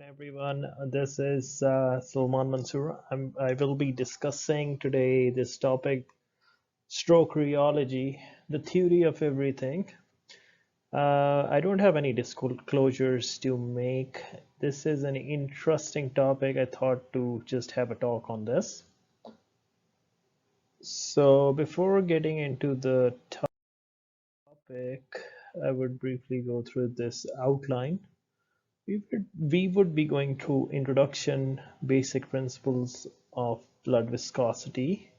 everyone. This is Salman Mansoor. I will be discussing today this topic, stroke rheology, the theory of everything. I don't have any disclosures to make. This is an interesting topic. I thought to just have a talk on this. So before getting into the topic, I would briefly go through this outline. We would be going through introduction, basic principles of blood viscosity,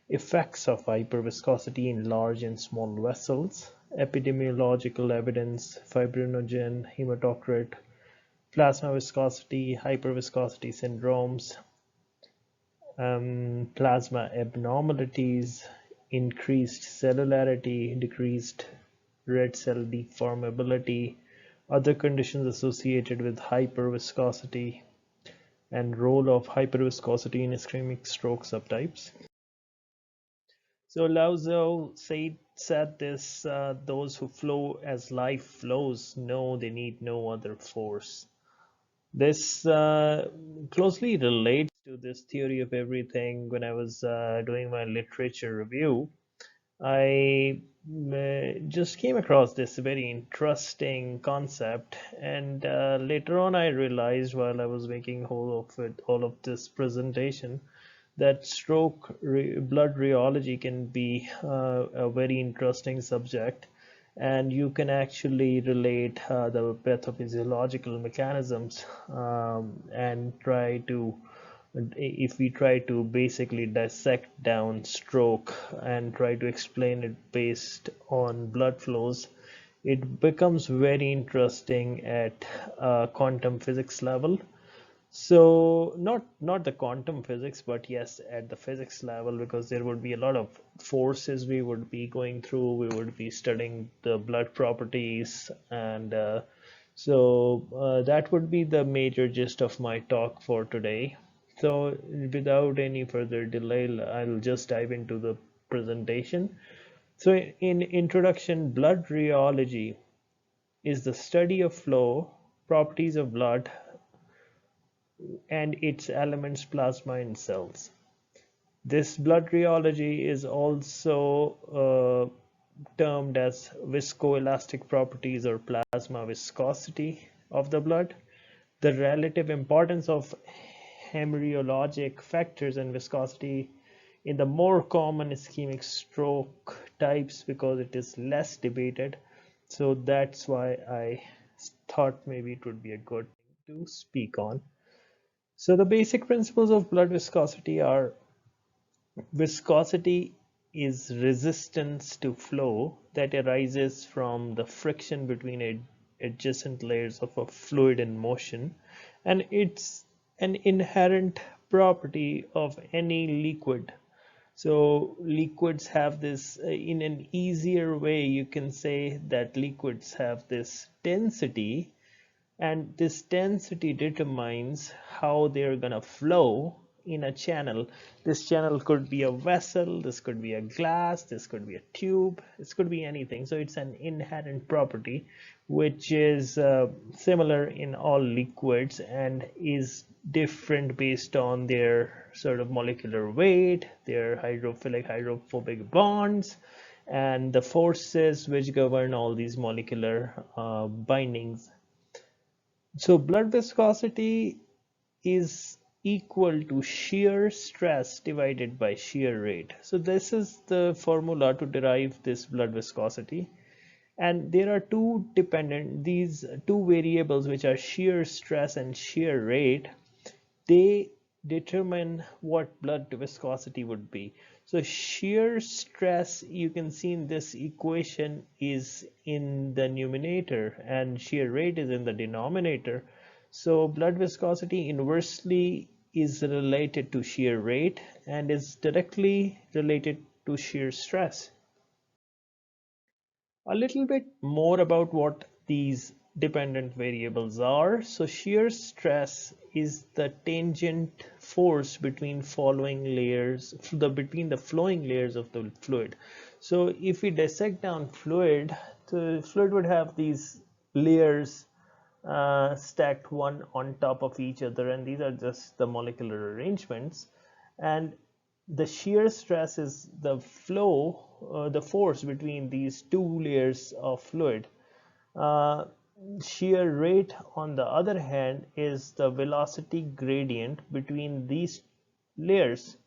effects of hyperviscosity in large and small vessels, epidemiological evidence, fibrinogen, hematocrit, plasma viscosity, hyperviscosity syndromes, plasma abnormalities, increased cellularity, decreased red cell deformability, other conditions associated with hyperviscosity, and role of hyperviscosity in ischemic stroke subtypes. So Lao said this, those who flow as life flows know they need no other force. This closely relates to this theory of everything. When I was doing my literature review, I just came across this very interesting concept, and later on I realized while I was making all of this presentation, that blood rheology can be a very interesting subject, and you can actually relate the pathophysiological mechanisms and try to if we try to basically dissect down stroke and try to explain it based on blood flows, it becomes very interesting at quantum physics level. So not the quantum physics, but yes, at the physics level, because there would be a lot of forces we would be going through. We would be studying the blood properties, and that would be the major gist of my talk for today. So without any further delay, I'll just dive into the presentation. So in introduction, blood rheology is the study of flow, properties of blood, and its elements, plasma and cells. This blood rheology is also termed as viscoelastic properties or plasma viscosity of the blood, the relative importance of hemorrhagic factors and viscosity in the more common ischemic stroke types, because it is less debated. So that's why I thought maybe it would be a good thing to speak on. So the basic principles of blood viscosity are: viscosity is resistance to flow that arises from the friction between adjacent layers of a fluid in motion, and it's an inherent property of any liquid. So liquids have this, in an easier way you can say that liquids have this density, and this density determines how they're gonna flow in a channel. This channel could be a vessel, this could be a glass, this could be a tube, this could be anything. So it's an inherent property which is similar in all liquids and is different based on their sort of molecular weight, their hydrophilic hydrophobic bonds, and the forces which govern all these molecular bindings. So blood viscosity is equal to shear stress divided by shear rate. So this is the formula to derive this blood viscosity. And there are these two variables, which are shear stress and shear rate. They determine what blood viscosity would be. So shear stress, you can see in this equation, is in the numerator and shear rate is in the denominator. So blood viscosity inversely is related to shear rate and is directly related to shear stress. A little bit more about what these dependent variables are. So shear stress is the tangent force between between the flowing layers of the fluid. So if we dissect down fluid, the fluid would have these layers stacked one on top of each other, and these are just the molecular arrangements. And the shear stress is the flow, the force between these two layers of fluid. Uh, Shear rate, on the other hand, is the velocity gradient between these layers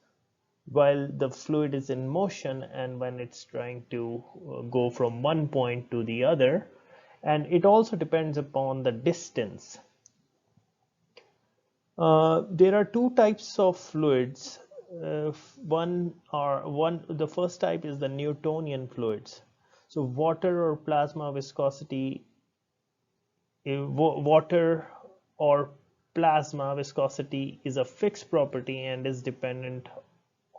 while the fluid is in motion and when it's trying to go from one point to the other. And it also depends upon the distance. There are two types of fluids. The first type is the Newtonian fluids. So water or plasma viscosity, water or plasma viscosity is a fixed property and is dependent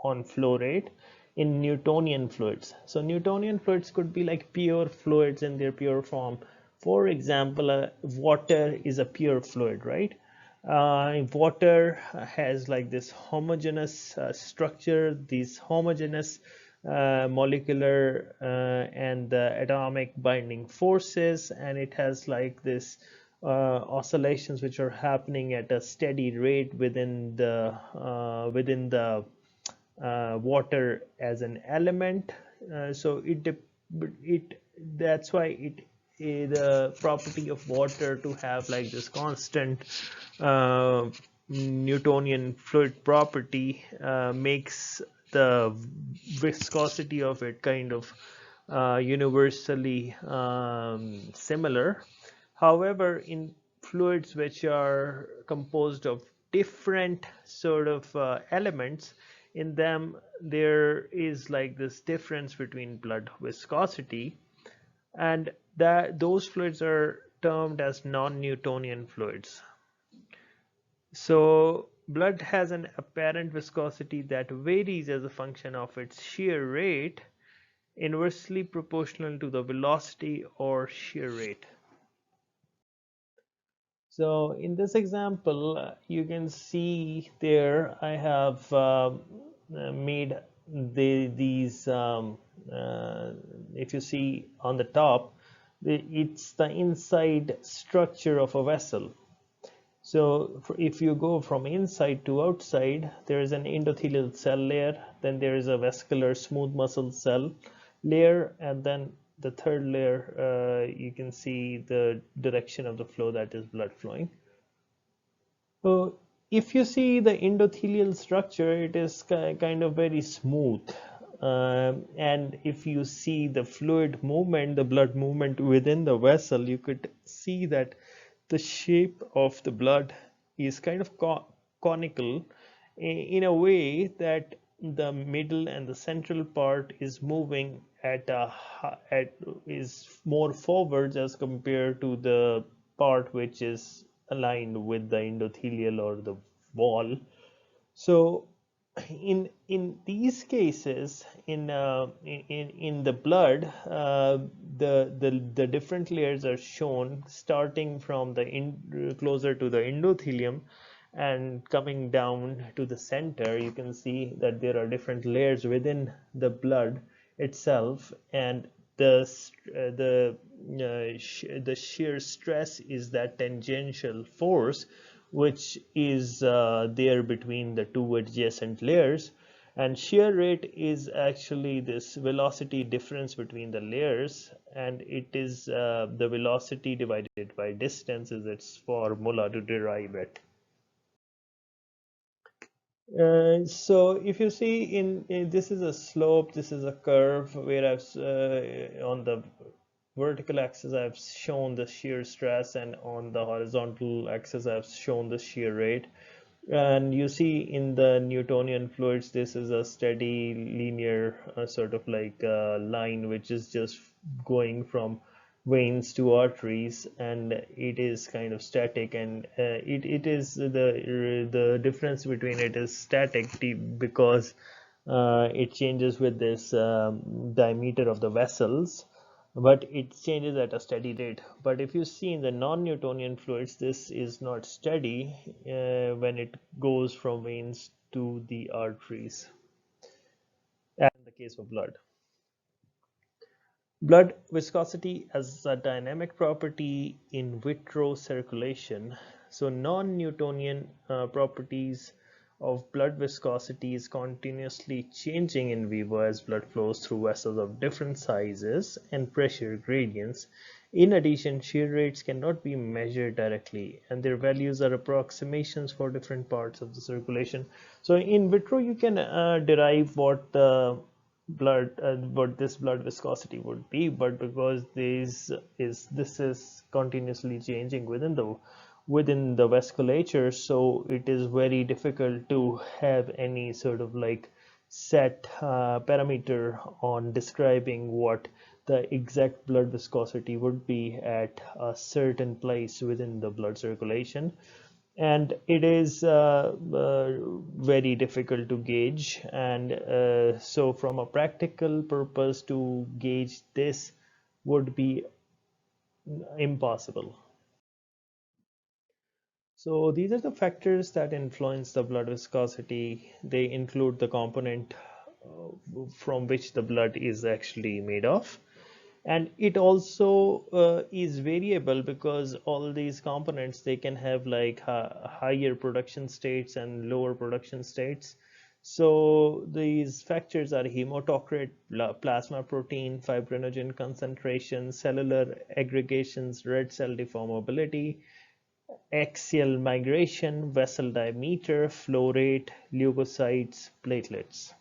on flow rate in Newtonian fluids. So Newtonian fluids could be like pure fluids in their pure form. For example, water is a pure fluid, right? Water has like this homogeneous structure, these homogeneous molecular and the atomic binding forces, and it has like this oscillations which are happening at a steady rate within the water as an element. So that's why the property of water to have like this constant uh, Newtonian fluid property makes the viscosity of it kind of universally similar. However, in fluids which are composed of different sort of elements, in them there is like this difference between blood viscosity, and that those fluids are termed as non-Newtonian fluids. So blood has an apparent viscosity that varies as a function of its shear rate, inversely proportional to the velocity or shear rate. So in this example, you can see there I have made these, if you see on the top, it's the inside structure of a vessel. So if you go from inside to outside, there is an endothelial cell layer, then there is a vascular smooth muscle cell layer, and then the third layer, you can see the direction of the flow, that is blood flowing. So if you see the endothelial structure, it is kind of very smooth. And if you see the fluid movement, the blood movement within the vessel, you could see that the shape of the blood is kind of conical in a way that the middle and the central part is moving is more forwards as compared to the part which is aligned with the endothelial or the wall. So in these cases, in the blood, the different layers are shown starting from the closer to the endothelium and coming down to the center. You can see that there are different layers within the blood itself, and the shear stress is that tangential force which is there between the two adjacent layers, and shear rate is actually this velocity difference between the layers, and it is the velocity divided by distance is its formula to derive it. So if you see in this is a slope, this is a curve where on the vertical axis I've shown the shear stress, and on the horizontal axis I've shown the shear rate. And you see in the Newtonian fluids, this is a steady linear sort of like line which is just going from veins to arteries, and it is kind of static, and it is the difference between it is static because it changes with this diameter of the vessels, but it changes at a steady rate. But if you see in the non-Newtonian fluids, this is not steady when it goes from veins to the arteries, as in the case of blood. Blood viscosity as a dynamic property in vitro circulation. So non-Newtonian properties of blood viscosity is continuously changing in vivo as blood flows through vessels of different sizes and pressure gradients. In addition, shear rates cannot be measured directly, and their values are approximations for different parts of the circulation. So in vitro, you can derive what this blood viscosity would be, but because this is continuously changing within the vasculature, so it is very difficult to have any sort of like set parameter on describing what the exact blood viscosity would be at a certain place within the blood circulation, and it is very difficult to gauge, and so from a practical purpose to gauge this would be impossible. So these are the factors that influence the blood viscosity. They include the component from which the blood is actually made of, and it also is variable because all these components, they can have like higher production states and lower production states. So these factors are hematocrit, plasma protein, fibrinogen concentration, cellular aggregations, red cell deformability, axial migration, vessel diameter, flow rate, leukocytes, platelets.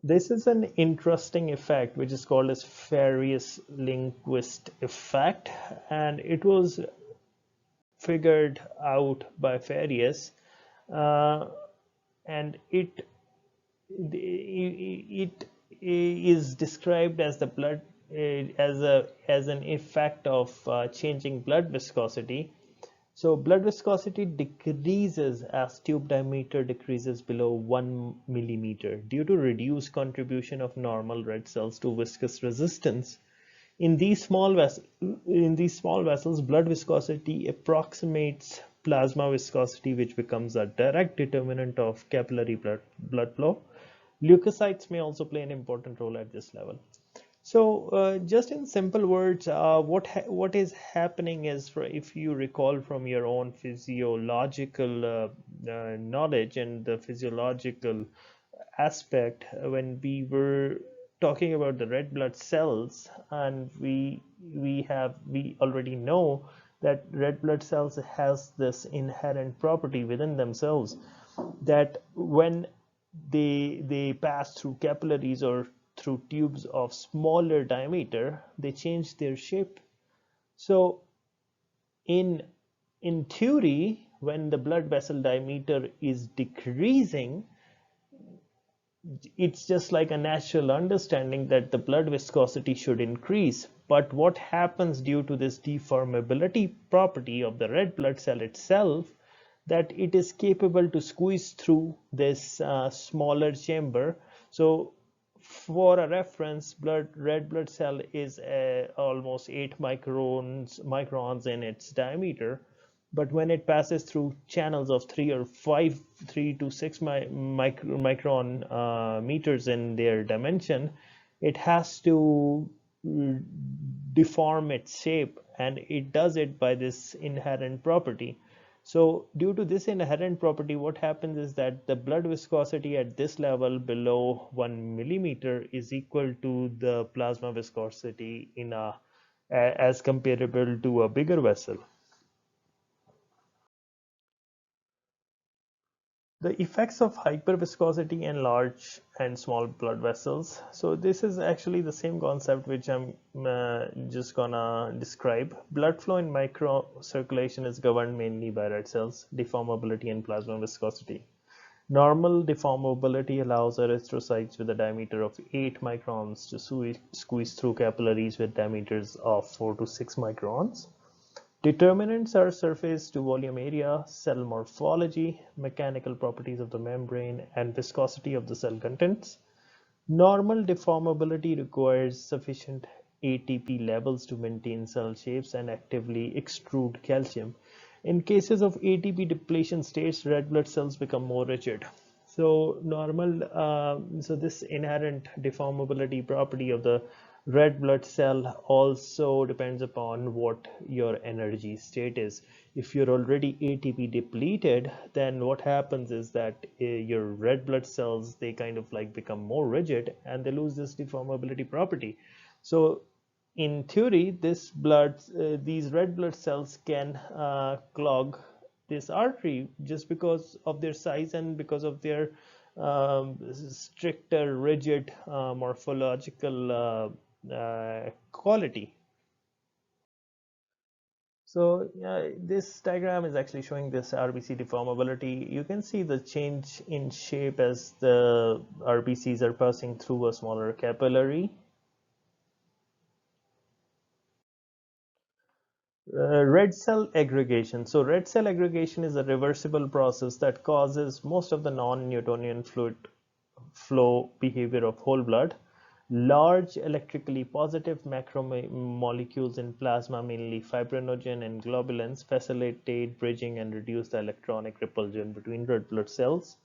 This is an interesting effect which is called as Ferrius Lingquist effect, and it was figured out by Ferrius, uh, and it is described as the blood as an effect of changing blood viscosity. So blood viscosity decreases as tube diameter decreases below 1 millimeter due to reduced contribution of normal red cells to viscous resistance. In these small vessels, blood viscosity approximates plasma viscosity, which becomes a direct determinant of capillary blood flow. Leukocytes may also play an important role at this level. So, just in simple words, what is happening is, if you recall from your own physiological knowledge and the physiological aspect, when we were talking about the red blood cells, and we already know that red blood cells has this inherent property within themselves that when they pass through capillaries or through tubes of smaller diameter, they change their shape. So in in theory, when the blood vessel diameter is decreasing, it's just like a natural understanding that the blood viscosity should increase. But what happens due to this deformability property of the red blood cell itself, that it is capable to squeeze through this smaller chamber. So for a reference, red blood cell is almost 8 microns in its diameter, but when it passes through channels of 3 to 6 micron meters in their dimension, it has to deform its shape, and it does it by this inherent property. So due to this inherent property, what happens is that the blood viscosity at this level below 1 millimeter is equal to the plasma viscosity in as comparable to a bigger vessel. The effects of hyperviscosity in large and small blood vessels. So this is actually the same concept which I'm just gonna describe. Blood flow in microcirculation is governed mainly by red cells, deformability, and plasma viscosity. Normal deformability allows erythrocytes with a diameter of 8 microns to squeeze through capillaries with diameters of 4 to 6 microns. Determinants are surface to volume area, cell morphology, mechanical properties of the membrane, and viscosity of the cell contents. Normal deformability requires sufficient ATP levels to maintain cell shapes and actively extrude calcium. In cases of ATP depletion states, red blood cells become more rigid. So so this inherent deformability property of the red blood cell also depends upon what your energy state is. If you're already ATP depleted, then what happens is that your red blood cells, they kind of like become more rigid and they lose this deformability property. So in theory, these red blood cells can clog this artery just because of their size and because of their stricter, rigid morphological quality. So this diagram is actually showing this RBC deformability. You can see the change in shape as the RBCs are passing through a smaller capillary. Red cell aggregation. So red cell aggregation is a reversible process that causes most of the non-Newtonian fluid flow behavior of whole blood. Large electrically positive macromolecules in plasma, mainly fibrinogen and globulins, facilitate bridging and reduce the electronic repulsion between red blood cells.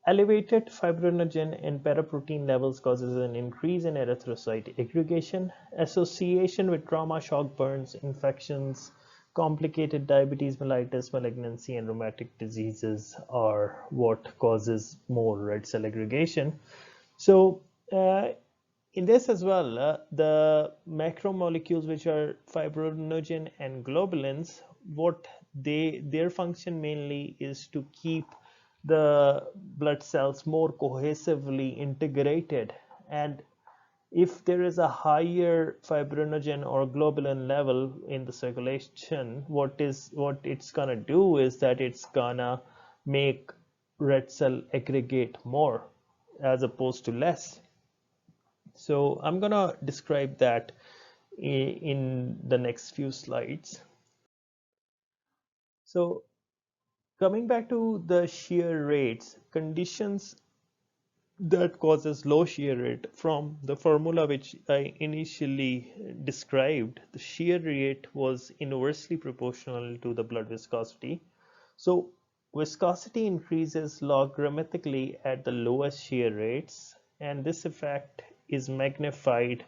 Elevated fibrinogen and paraprotein levels causes an increase in erythrocyte aggregation. Association with trauma, shock, burns, infections, complicated diabetes mellitus, malignancy, and rheumatic diseases are what causes more red cell aggregation. So in this as well, the macromolecules, which are fibrinogen and globulins, what their function mainly is to keep the blood cells more cohesively integrated. And if there is a higher fibrinogen or globulin level in the circulation, what it's gonna do is that it's gonna make red cell aggregate more as opposed to less. So I'm gonna describe that in the next few slides. So coming back to the shear rates, conditions that causes low shear rate, from the formula which I initially described, the shear rate was inversely proportional to the blood viscosity. So viscosity increases logarithmically at the lowest shear rates, and this effect is magnified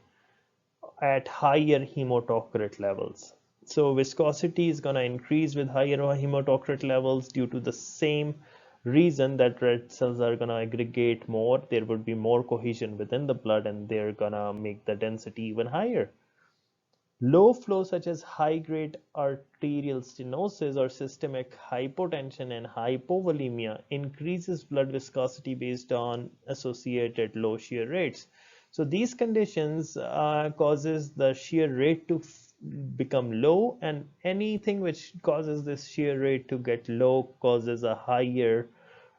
at higher hematocrit levels. So viscosity is going to increase with higher hematocrit levels due to the same reason that red cells are going to aggregate more. There would be more cohesion within the blood and they're going to make the density even higher. Low flow, such as high-grade arterial stenosis or systemic hypotension and hypovolemia, increases blood viscosity based on associated low shear rates. So these conditions causes the shear rate to become low, and anything which causes this shear rate to get low causes a higher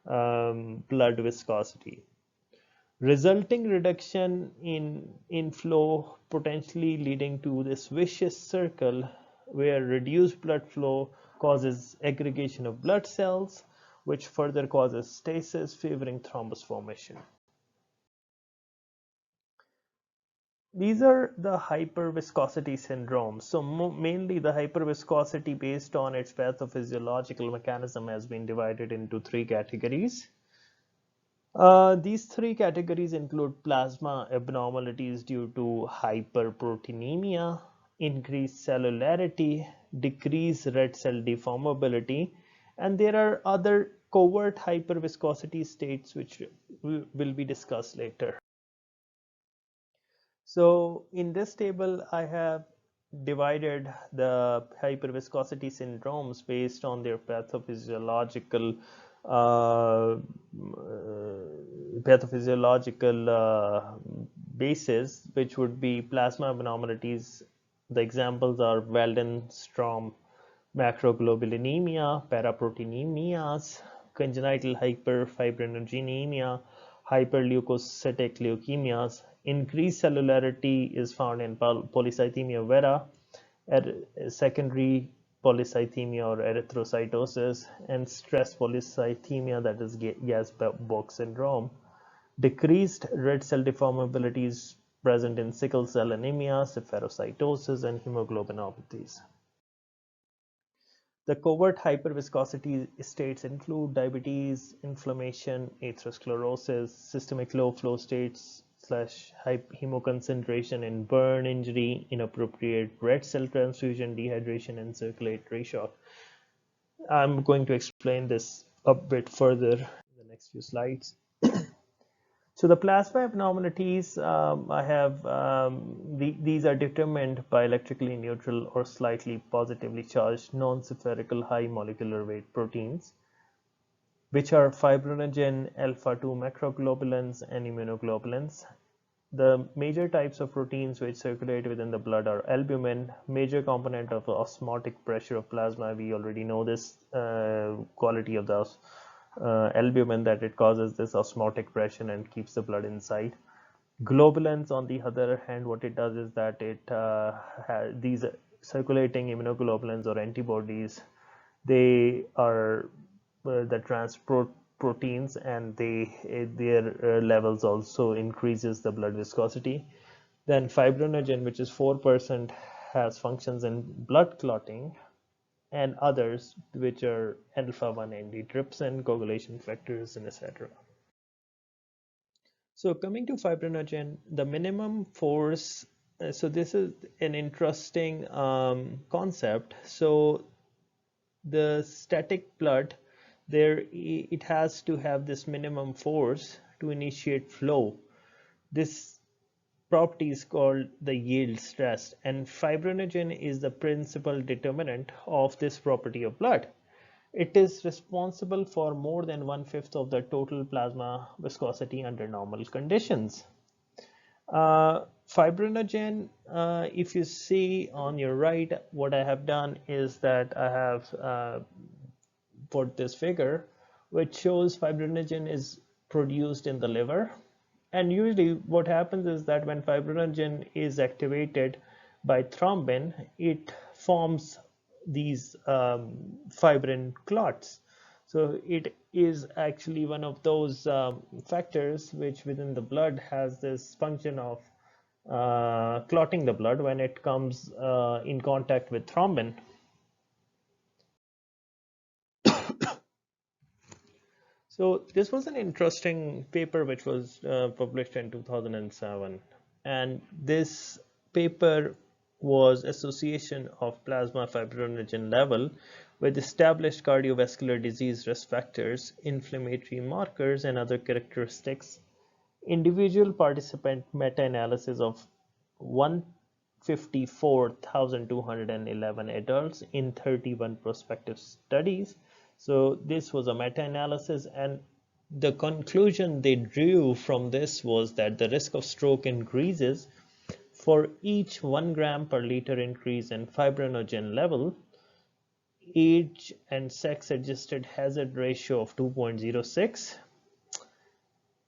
blood viscosity, resulting reduction in flow, potentially leading to this vicious circle where reduced blood flow causes aggregation of blood cells, which further causes stasis, favoring thrombus formation. These are the hyperviscosity syndromes. So mainly the hyperviscosity, based on its pathophysiological mechanism, has been divided into three categories. These three categories include plasma abnormalities due to hyperproteinemia, increased cellularity, decreased red cell deformability, and there are other covert hyperviscosity states which will be discussed later. So in this table, I have divided the hyperviscosity syndromes based on their pathophysiological uh, basis, which would be plasma abnormalities. The examples are Waldenstrom macroglobulinemia, paraproteinemias, congenital hyperfibrinogenemia, hyperleukocytic leukemias. Increased cellularity is found in Polycythemia Vera, secondary polycythemia or erythrocytosis, and stress polycythemia, that is gas box syndrome. Decreased red cell deformability is present in sickle cell anemia, Ferrius, and hemoglobinopathies. The covert hyperviscosity states include diabetes, inflammation, atherosclerosis, systemic low flow states slash hemoconcentration in burn injury, inappropriate red cell transfusion, dehydration, and circulatory shock. I'm going to explain this a bit further in the next few slides. So the plasma abnormalities, I have these are determined by electrically neutral or slightly positively charged non-spherical high molecular weight proteins, which are fibrinogen, alpha-2 macroglobulins, and immunoglobulins. The major types of proteins which circulate within the blood are albumin, major component of the osmotic pressure of plasma. We already know this quality of the albumin, that it causes this osmotic pressure and keeps the blood inside. Globulins, on the other hand, what it does is that it these circulating immunoglobulins or antibodies, they are the transport proteins, and their levels also increases the blood viscosity. Then fibrinogen, which is 4%, has functions in blood clotting, and others which are alpha-1 antitrypsin, coagulation factors, and etc. So coming to fibrinogen, the minimum force, so this is an interesting concept. So the static blood, there it has to have this minimum force to initiate flow. This property is called the yield stress, and fibrinogen is the principal determinant of this property of blood. It is responsible for more than 1/5 of the total plasma viscosity under normal conditions. Fibrinogen, if you see on your right, what I have done is that I have put this figure which shows fibrinogen is produced in the liver. And usually what happens is that when fibrinogen is activated by thrombin, it forms these fibrin clots. So it is actually one of those factors which within the blood has this function of clotting the blood when it comes in contact with thrombin. So this was an interesting paper which was published in 2007, and this paper was association of plasma fibrinogen level with established cardiovascular disease risk factors, inflammatory markers, and other characteristics. Individual participant meta-analysis of 154,211 adults in 31 prospective studies. So this was a meta-analysis, and the conclusion they drew from this was that the risk of stroke increases for each 1 gram per liter increase in fibrinogen level. Age and sex adjusted hazard ratio of 2.06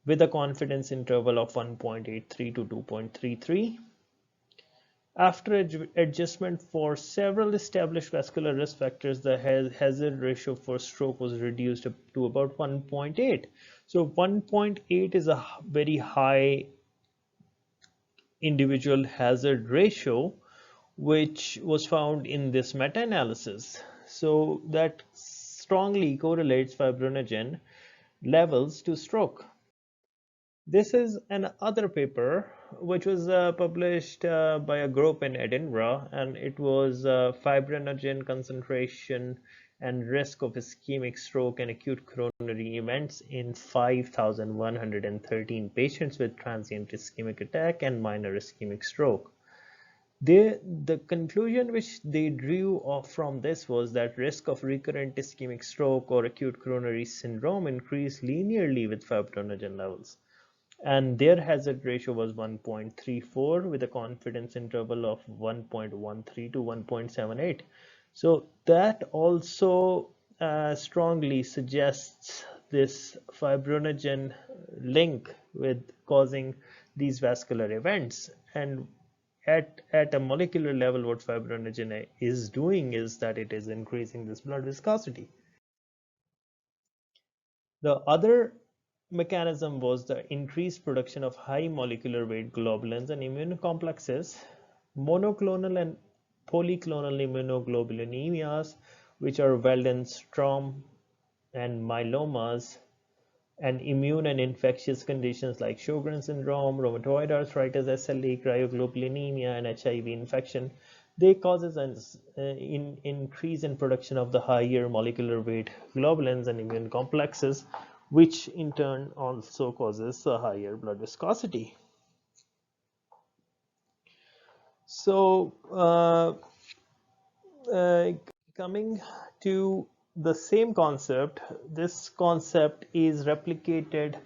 with a confidence interval of 1.83 to 2.33. After adjustment for several established vascular risk factors, the hazard ratio for stroke was reduced to about 1.8. So 1.8 is a very high individual hazard ratio, which was found in this meta-analysis. So that strongly correlates fibrinogen levels to stroke. This is another paper which was published by a group in Edinburgh, and it was fibrinogen concentration and risk of ischemic stroke and acute coronary events in 5,113 patients with transient ischemic attack and minor ischemic stroke. The conclusion which they drew from this was that risk of recurrent ischemic stroke or acute coronary syndrome increased linearly with fibrinogen levels, and their hazard ratio was 1.34 with a confidence interval of 1.13 to 1.78. So that also strongly suggests this fibrinogen link with causing these vascular events. And at a molecular level, what fibrinogen is doing is that it is increasing this blood viscosity. The other mechanism was the increased production of high molecular weight globulins and immunocomplexes. Monoclonal and polyclonal immunoglobulinias which are Waldenstrom and myelomas, and immune and infectious conditions like Sjogren's syndrome, rheumatoid arthritis, SLE, cryoglobulinemia, and HIV infection. They causes an increase in production of the higher molecular weight globulins and immune complexes, which in turn also causes a higher blood viscosity. So coming to the same concept, this concept is replicated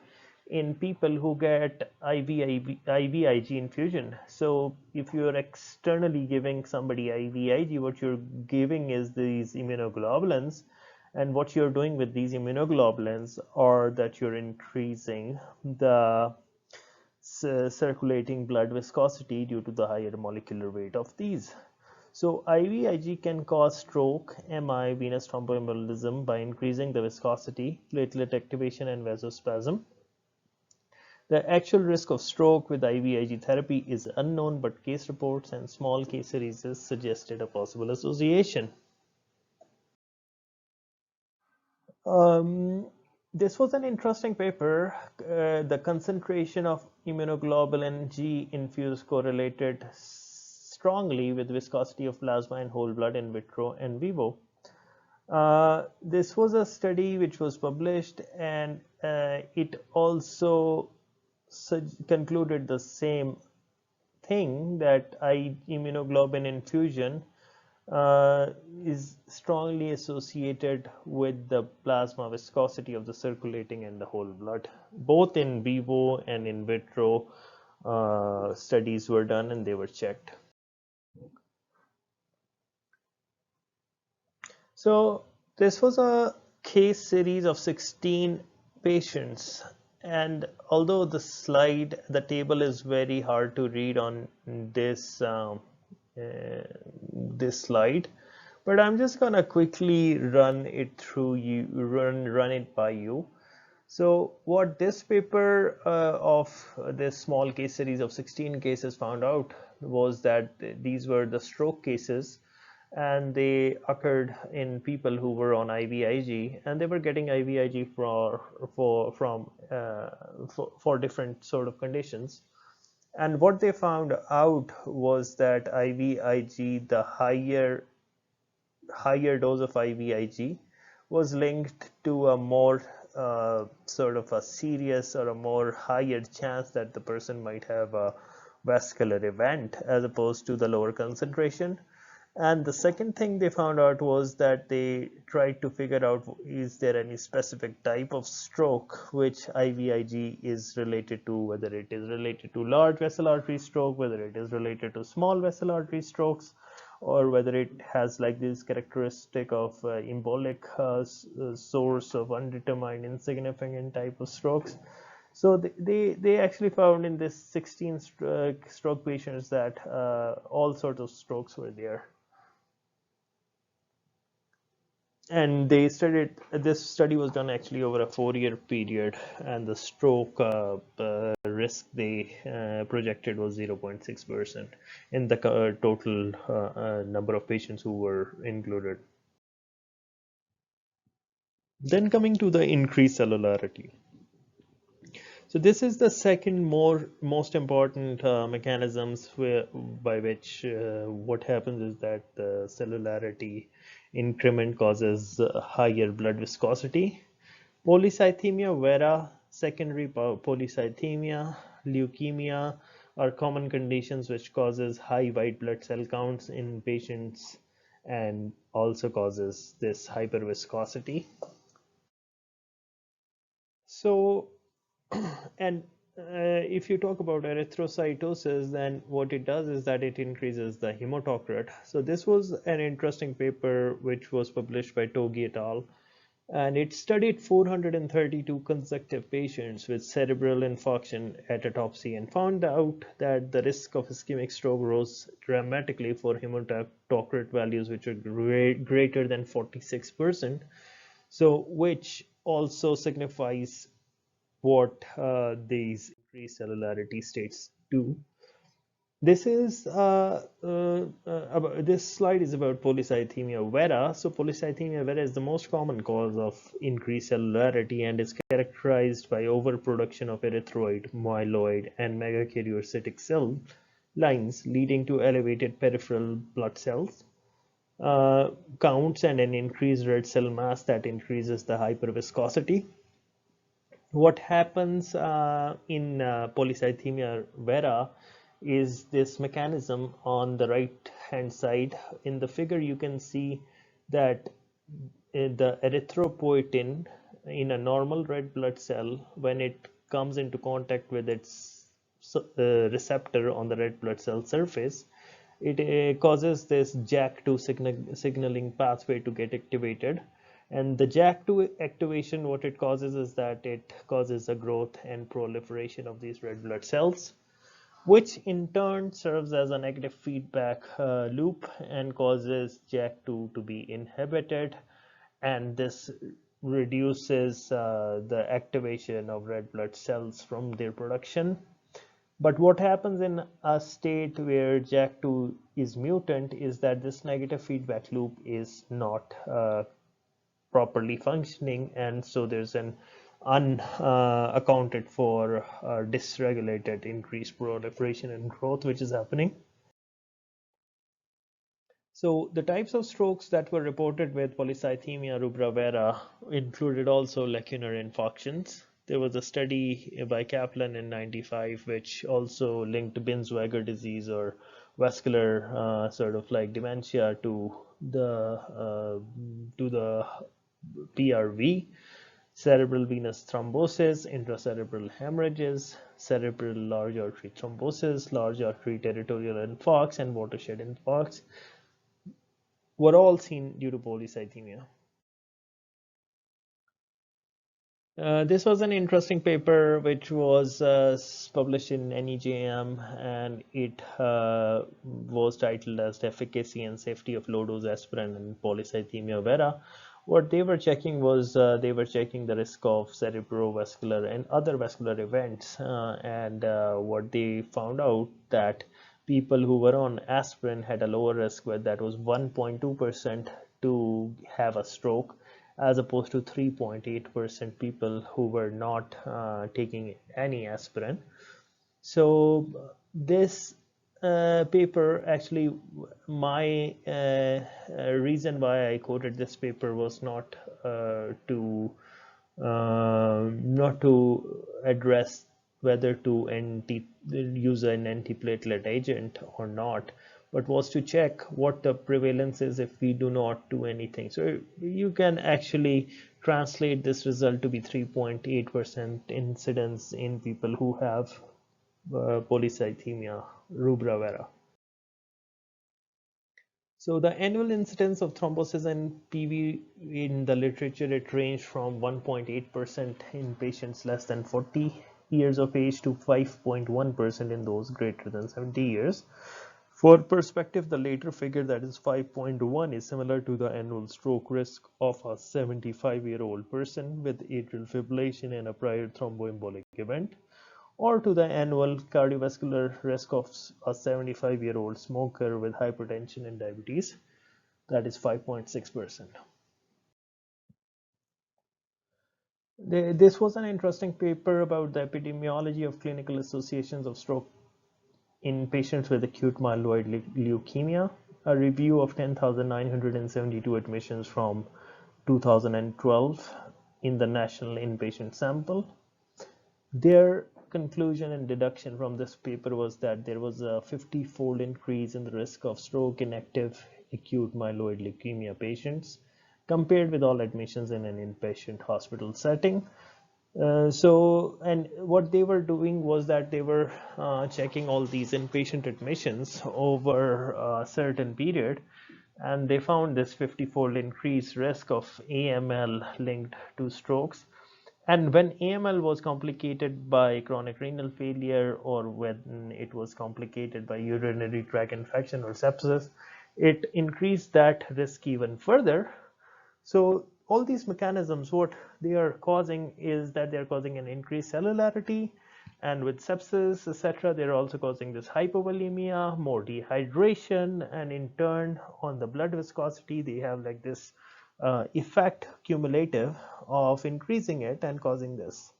in people who get IVIG infusion. So if you're externally giving somebody IVIG, what you're giving is these immunoglobulins, and what you're doing with these immunoglobulins are that you're increasing the circulating blood viscosity due to the higher molecular weight of these. So IVIG can cause stroke, MI, venous thromboembolism by increasing the viscosity, platelet activation, and vasospasm. The actual risk of stroke with IVIG therapy is unknown, but case reports and small case series suggested a possible association. This was an interesting paper. The concentration of immunoglobulin G infused correlated strongly with viscosity of plasma and whole blood in vitro and vivo. This was a study which was published, and it also concluded the same thing, that immunoglobulin infusion is strongly associated with the plasma viscosity of the circulating and the whole blood. Both in vivo and in vitro studies were done, and they were checked. So this was a case series of 16 patients, and although the table is very hard to read on this slide, but I'm just gonna quickly run it through you, run it by you. So what this paper of this small case series of 16 cases found out was that these were the stroke cases, and they occurred in people who were on IVIG, and they were getting IVIG for different sort of conditions. And what they found out was that IVIG, the higher dose of IVIG, was linked to a more sort of a serious or a more higher chance that the person might have a vascular event as opposed to the lower concentration. And the second thing they found out was that they tried to figure out, is there any specific type of stroke which IVIG is related to, whether it is related to large vessel artery stroke, whether it is related to small vessel artery strokes, or whether it has like this characteristic of embolic source of undetermined insignificant type of strokes. So they actually found in this 16 stroke patients that all sorts of strokes were there. And they studied, this study was done actually over a 4-year period, and the stroke risk they projected was 0.6% in the total number of patients who were included. Then coming to the increased cellularity. So this is the second most important mechanisms by which what happens is that the cellularity increment causes higher blood viscosity. Polycythemia vera, secondary polycythemia, leukemia are common conditions which causes high white blood cell counts in patients and also causes this hyperviscosity. So and if you talk about erythrocytosis, then what it does is that it increases the hematocrit. So this was an interesting paper which was published by Togi et al. And it studied 432 consecutive patients with cerebral infarction at autopsy and found out that the risk of ischemic stroke rose dramatically for hematocrit values which are greater than 46%. So which also signifies what these increased cellularity states do. This slide is about Polycythemia vera. So Polycythemia vera is the most common cause of increased cellularity and is characterized by overproduction of erythroid, myeloid, and megakaryocytic cell lines, leading to elevated peripheral blood cells counts and an increased red cell mass that increases the hyperviscosity. What happens in Polycythemia vera is this mechanism on the right hand side. In the figure you can see that the erythropoietin in a normal red blood cell, when it comes into contact with its receptor on the red blood cell surface, it causes this JAK2 signaling pathway to get activated. And the JAK2 activation, what it causes is that it causes a growth and proliferation of these red blood cells, which in turn serves as a negative feedback loop and causes JAK2 to be inhibited, and this reduces the activation of red blood cells from their production. But what happens in a state where JAK2 is mutant is that this negative feedback loop is not properly functioning, and so there's an unaccounted for dysregulated increased proliferation and growth which is happening. So the types of strokes that were reported with Polycythemia rubra vera included also lacunar infarctions. There was a study by Kaplan in '95 which also linked Binswanger disease or vascular sort of like dementia to the PRV, cerebral venous thrombosis, intracerebral hemorrhages, cerebral large artery thrombosis, large artery territorial infarcts, and watershed infarcts were all seen due to polycythemia. This was an interesting paper which was published in NEJM, and it was titled as the efficacy and safety of low-dose aspirin in polycythemia vera. What they were checking was they were checking the risk of cerebrovascular and other vascular events, and what they found out that people who were on aspirin had a lower risk, where that was 1.2% to have a stroke, as opposed to 3.8% people who were not taking any aspirin. So this paper, actually, my reason why I quoted this paper was not to address whether to use an antiplatelet agent or not, but was to check what the prevalence is if we do not do anything. So you can actually translate this result to be 3.8% incidence in people who have Polycythemia rubra vera. So the annual incidence of thrombosis and PV in the literature, it ranged from 1.8% in patients less than 40 years of age to 5.1% in those greater than 70 years. For perspective, the later figure, that is 5.1, is similar to the annual stroke risk of a 75-year-old person with atrial fibrillation and a prior thromboembolic event, or to the annual cardiovascular risk of a 75-year-old smoker with hypertension and diabetes, that is 5.6%. This was an interesting paper about the epidemiology of clinical associations of stroke in patients with acute myeloid leukemia, a review of 10,972 admissions from 2012 in the national inpatient sample. Their conclusion and deduction from this paper was that there was a 50-fold increase in the risk of stroke in active acute myeloid leukemia patients compared with all admissions in an inpatient hospital setting. And what they were doing was that they were checking all these inpatient admissions over a certain period, and they found this 50-fold increased risk of AML linked to strokes. And when AML was complicated by chronic renal failure, or when it was complicated by urinary tract infection or sepsis, it increased that risk even further. So all these mechanisms, what they are causing is that they are causing an increased cellularity, and with sepsis, etc., they're also causing this hypovolemia, more dehydration, and in turn on the blood viscosity they have like this effect cumulative of increasing it and causing this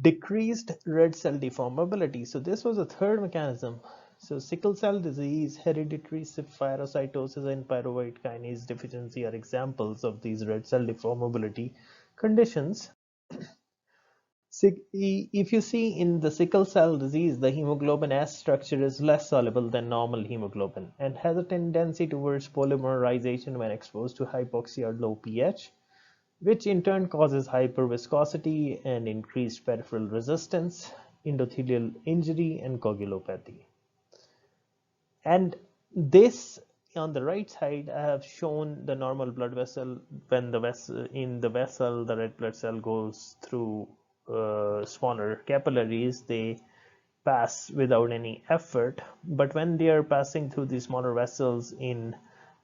decreased red cell deformability. So this was a third mechanism. So sickle cell disease, hereditary phagocytosis, and pyruvate kinase deficiency are examples of these red cell deformability conditions. If you see in the sickle cell disease, the hemoglobin S structure is less soluble than normal hemoglobin and has a tendency towards polymerization when exposed to hypoxia or low pH, which in turn causes hyperviscosity and increased peripheral resistance, endothelial injury, and coagulopathy. And this, on the right side, I have shown the normal blood vessel. When the vessel the red blood cell goes through smaller capillaries, they pass without any effort. But when they are passing through these smaller vessels in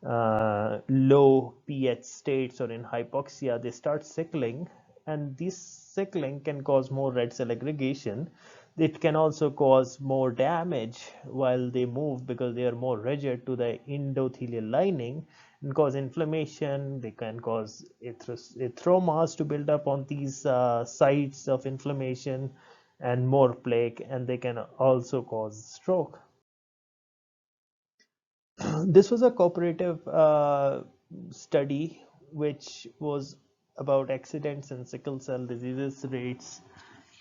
low pH states or in hypoxia, they start sickling, and this sickling can cause more red cell aggregation. It can also cause more damage while they move because they are more rigid to the endothelial lining and cause inflammation. They can cause erythromas to build up on these sites of inflammation and more plaque, and they can also cause stroke. This was a cooperative study which was about accidents and sickle cell diseases rates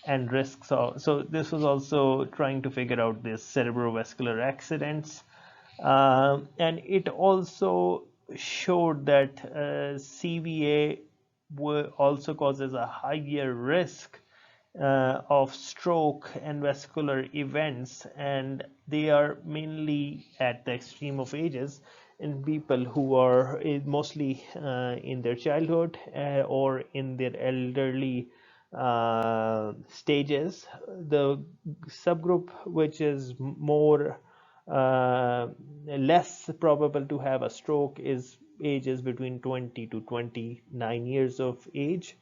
and risks. So this was also trying to figure out this cerebrovascular accidents, and it also showed that CVA also causes a higher risk of stroke and vascular events, and they are mainly at the extreme of ages in people who are mostly in their childhood or in their elderly stages. The subgroup which is more less probable to have a stroke is ages between 20 to 29 years of age.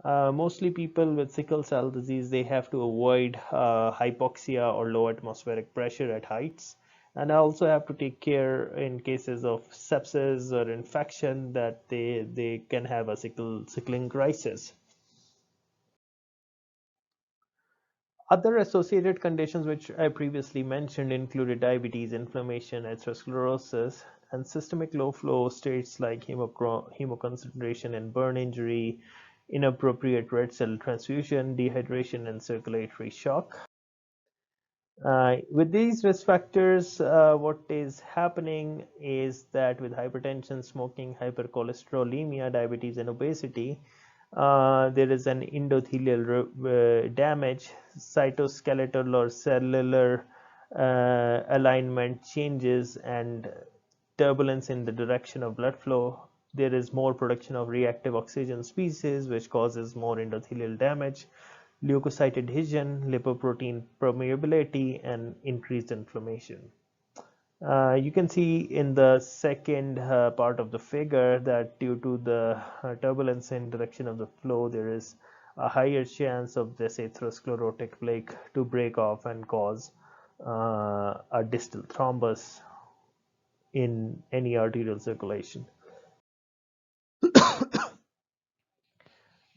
Mostly people with sickle cell disease, they have to avoid hypoxia or low atmospheric pressure at heights, and also have to take care in cases of sepsis or infection that they can have a sickling crisis. Other associated conditions which I previously mentioned included diabetes, inflammation, atherosclerosis, and systemic low flow states like hemoconcentration and burn injury, inappropriate red cell transfusion, dehydration, and circulatory shock. With these risk factors, what is happening is that with hypertension, smoking, hypercholesterolemia, diabetes, and obesity, there is an endothelial damage, cytoskeletal or cellular alignment changes, and turbulence in the direction of blood flow. There is more production of reactive oxygen species, which causes more endothelial damage, leukocyte adhesion, lipoprotein permeability, and increased inflammation. You can see in the second part of the figure that due to the turbulence in direction of the flow, there is a higher chance of this atherosclerotic plaque to break off and cause a distal thrombus in any arterial circulation.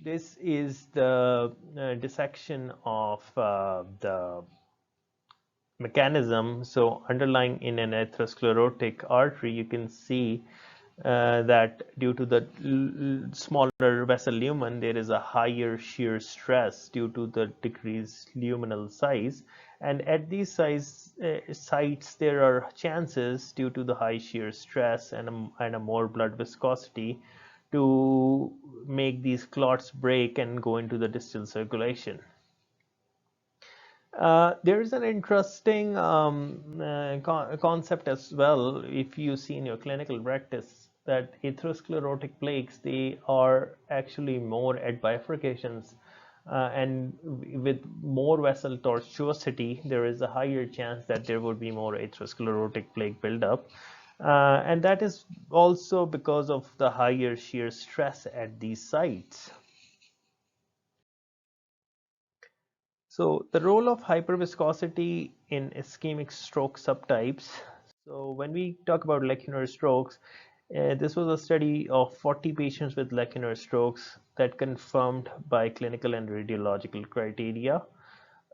This is the dissection of the mechanism. So underlying in an atherosclerotic artery, you can see that due to the smaller vessel lumen, there is a higher shear stress due to the decreased luminal size. And at these sites, there are chances due to the high shear stress and a more blood viscosity to make these clots break and go into the distal circulation. There is an interesting concept as well, if you see in your clinical practice, that atherosclerotic plaques, they are actually more at bifurcations, and with more vessel tortuosity, there is a higher chance that there would be more atherosclerotic plaque buildup. And that is also because of the higher shear stress at these sites. So the role of hyperviscosity in ischemic stroke subtypes. So when we talk about lacunar strokes, this was a study of 40 patients with lacunar strokes that confirmed by clinical and radiological criteria,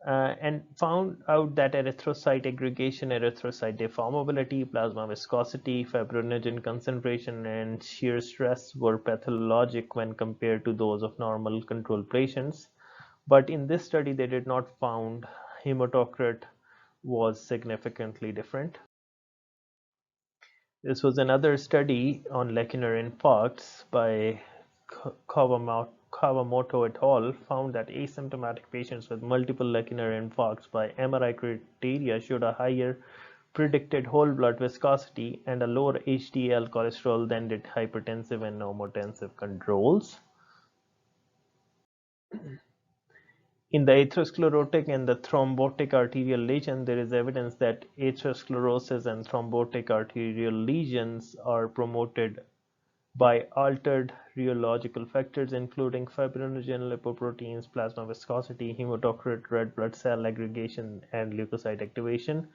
and found out that erythrocyte aggregation, erythrocyte deformability, plasma viscosity, fibrinogen concentration, and shear stress were pathologic when compared to those of normal control patients. But in this study, they did not found hematocrit was significantly different. This was another study on lacunar infarcts by Kawamoto et al. Found that asymptomatic patients with multiple lacunar infarcts by MRI criteria showed a higher predicted whole blood viscosity and a lower HDL cholesterol than did hypertensive and normotensive controls. In the atherosclerotic and the thrombotic arterial lesion, there is evidence that atherosclerosis and thrombotic arterial lesions are promoted by altered rheological factors including fibrinogen, lipoproteins, plasma viscosity, hematocrit, red blood cell aggregation, and leukocyte activation.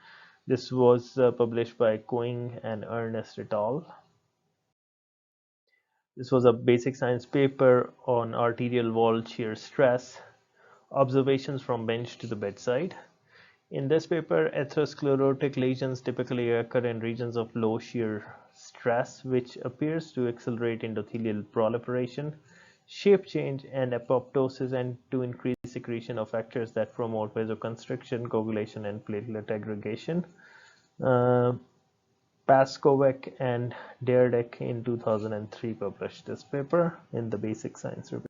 This was published by Coing and Ernest et al. This was a basic science paper on arterial wall shear stress, observations from bench to the bedside. In this paper, atherosclerotic lesions typically occur in regions of low shear stress, which appears to accelerate endothelial proliferation, shape change, and apoptosis, and to increase secretion of factors that promote vasoconstriction, coagulation, and platelet aggregation. Paskovec and Derdek in 2003 published this paper in the Basic Science Review.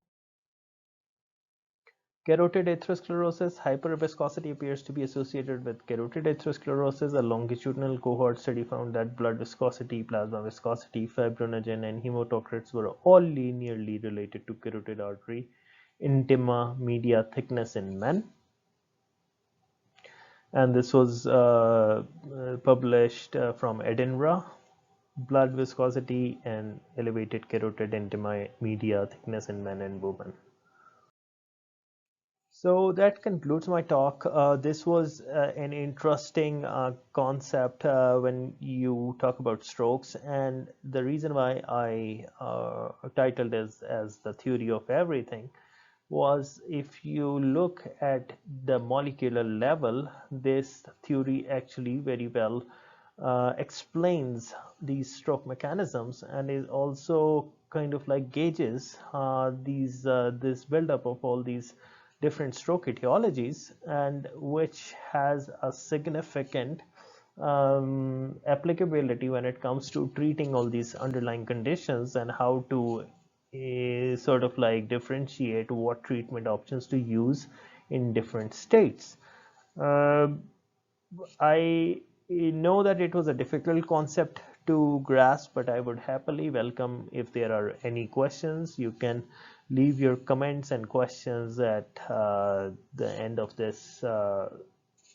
Carotid atherosclerosis. Hyperviscosity appears to be associated with carotid atherosclerosis. A longitudinal cohort study found that blood viscosity, plasma viscosity, fibrinogen, and hematocrits were all linearly related to carotid artery intima media thickness in men. And this was published from Edinburgh. Blood viscosity and elevated carotid intima media thickness in men and women. So that concludes my talk. This was an interesting concept when you talk about strokes, and the reason why I titled this as the theory of everything was, if you look at the molecular level, this theory actually very well explains these stroke mechanisms, and is also kind of like gauges this buildup of all these different stroke etiologies, and which has a significant applicability when it comes to treating all these underlying conditions, and how to sort of like differentiate what treatment options to use in different states. I know that it was a difficult concept to grasp, but I would happily welcome if there are any questions. You can leave your comments and questions at the end of this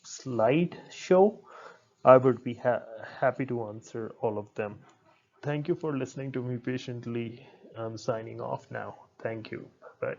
slide show. I would be happy to answer all of them. Thank you for listening to me patiently. I'm signing off now. Thank you. Bye.